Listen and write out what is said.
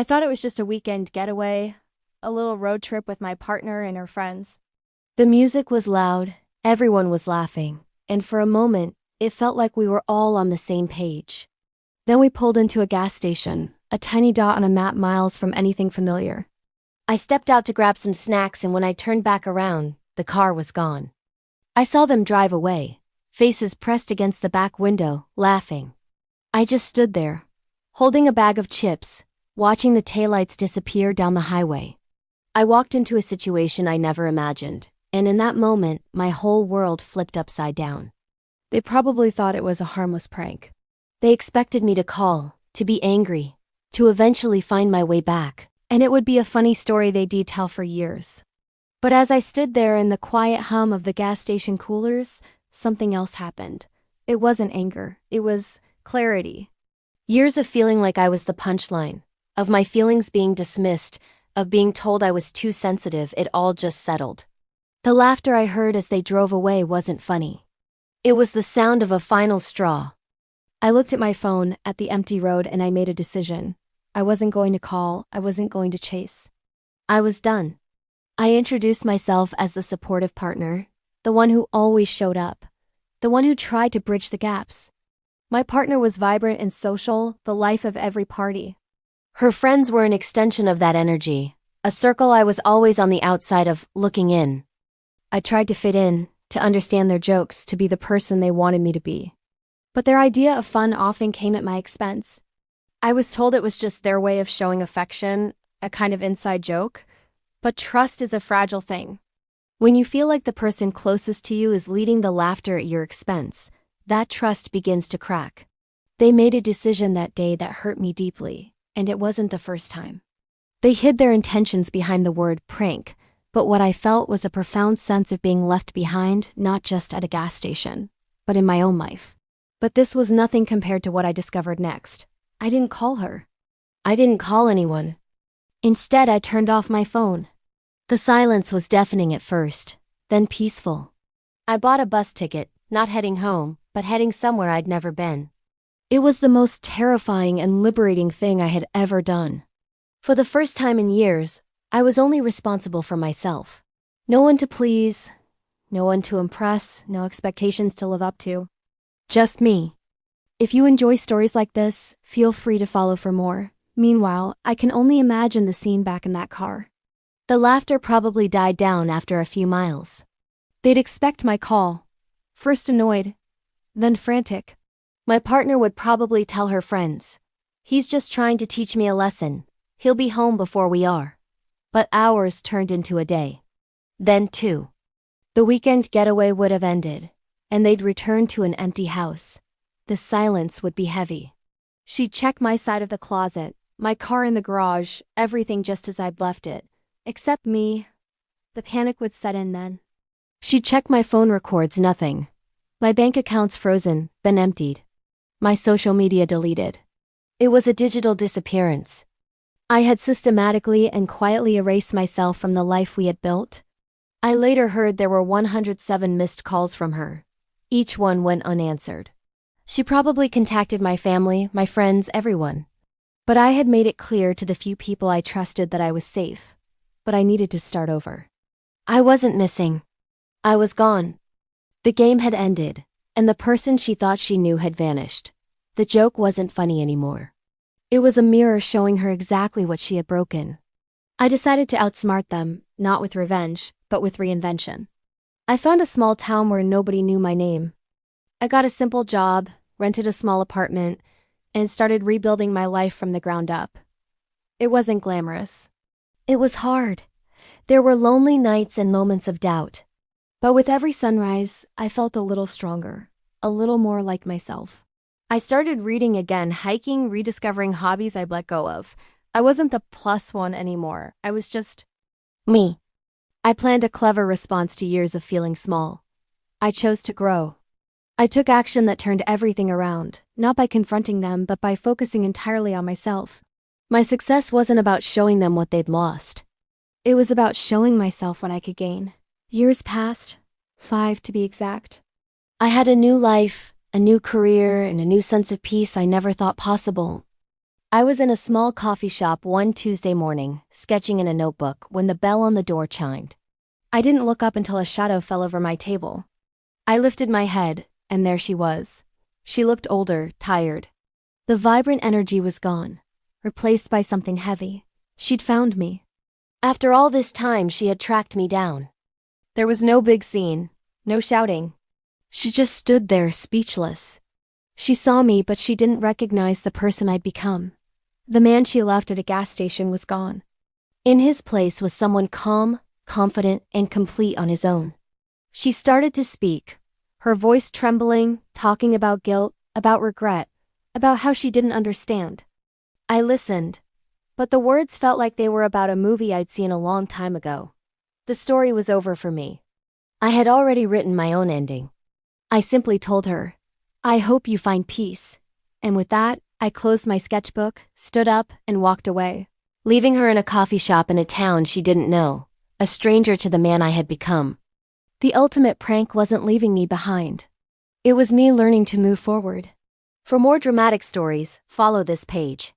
I thought it was just a weekend getaway, a little road trip with my partner and her friends. The music was loud, everyone was laughing, and for a moment, it felt like we were all on the same page. Then we pulled into a gas station, a tiny dot on a map miles from anything familiar. I stepped out to grab some snacks, and when I turned back around, the car was gone. I saw them drive away, faces pressed against the back window, laughing. I just stood there, holding a bag of chips, watching the taillights disappear down the highway. I walked into a situation I never imagined, and in that moment, my whole world flipped upside down. They probably thought it was a harmless prank. They expected me to call, to be angry, to eventually find my way back, and it would be a funny story they'd tell for years. But as I stood there in the quiet hum of the gas station coolers, something else happened. It wasn't anger, it was clarity. Years of feeling like I was the punchline, of my feelings being dismissed, of being told I was too sensitive, it all just settled. The laughter I heard as they drove away wasn't funny. It was the sound of a final straw. I looked at my phone at the empty road and I made a decision. I wasn't going to call, I wasn't going to chase. I was done. I introduced myself as the supportive partner, the one who always showed up, the one who tried to bridge the gaps. My partner was vibrant and social, the life of every party. Her friends were an extension of that energy, a circle I was always on the outside of, looking in. I tried to fit in, to understand their jokes, to be the person they wanted me to be. But their idea of fun often came at my expense. I was told it was just their way of showing affection, a kind of inside joke. But trust is a fragile thing. When you feel like the person closest to you is leading the laughter at your expense, that trust begins to crack. They made a decision that day that hurt me deeply, and it wasn't the first time. They hid their intentions behind the word prank, but what I felt was a profound sense of being left behind, not just at a gas station, but in my own life. But this was nothing compared to what I discovered next. I didn't call her. I didn't call anyone. Instead, I turned off my phone. The silence was deafening at first, then peaceful. I bought a bus ticket, not heading home, but heading somewhere I'd never been. It was the most terrifying and liberating thing I had ever done. For the first time in years, I was only responsible for myself. No one to please, no one to impress, no expectations to live up to. Just me. If you enjoy stories like this, feel free to follow for more. Meanwhile, I can only imagine the scene back in that car. The laughter probably died down after a few miles. They'd expect my call. First annoyed, then frantic. My partner would probably tell her friends, "He's just trying to teach me a lesson. He'll be home before we are." But hours turned into a day. Then 2. The weekend getaway would have ended, and they'd return to an empty house. The silence would be heavy. She'd check my side of the closet, my car in the garage, everything just as I'd left it. Except me. The panic would set in then. She'd check my phone records, nothing. My bank accounts frozen, then emptied. My social media deleted. It was a digital disappearance. I had systematically and quietly erased myself from the life we had built. I later heard there were 107 missed calls from her. Each one went unanswered. She probably contacted my family, my friends, everyone. But I had made it clear to the few people I trusted that I was safe. But I needed to start over. I wasn't missing. I was gone. The game had ended, and the person she thought she knew had vanished. The joke wasn't funny anymore. It was a mirror showing her exactly what she had broken. I decided to outsmart them, not with revenge, but with reinvention. I found a small town where nobody knew my name. I got a simple job, rented a small apartment, and started rebuilding my life from the ground up. It wasn't glamorous. It was hard. There were lonely nights and moments of doubt. But with every sunrise, I felt a little stronger, a little more like myself. I started reading again, hiking, rediscovering hobbies I'd let go of. I wasn't the plus one anymore. I was just me. I planned a clever response to years of feeling small. I chose to grow. I took action that turned everything around, not by confronting them, but by focusing entirely on myself. My success wasn't about showing them what they'd lost. It was about showing myself what I could gain. Years passed, 5 to be exact. I had a new life, a new career, and a new sense of peace I never thought possible. I was in a small coffee shop one Tuesday morning, sketching in a notebook, when the bell on the door chimed. I didn't look up until a shadow fell over my table. I lifted my head, and there she was. She looked older, tired. The vibrant energy was gone, replaced by something heavy. She'd found me. After all this time, she had tracked me down. There was no big scene, no shouting. She just stood there, speechless. She saw me, but she didn't recognize the person I'd become. The man she left at a gas station was gone. In his place was someone calm, confident, and complete on his own. She started to speak, her voice trembling, talking about guilt, about regret, about how she didn't understand. I listened, but the words felt like they were about a movie I'd seen a long time ago. The story was over for me. I had already written my own ending. I simply told her, "I hope you find peace." And with that, I closed my sketchbook, stood up, and walked away, leaving her in a coffee shop in a town she didn't know, a stranger to the man I had become. The ultimate prank wasn't leaving me behind. It was me learning to move forward. For more dramatic stories, follow this page.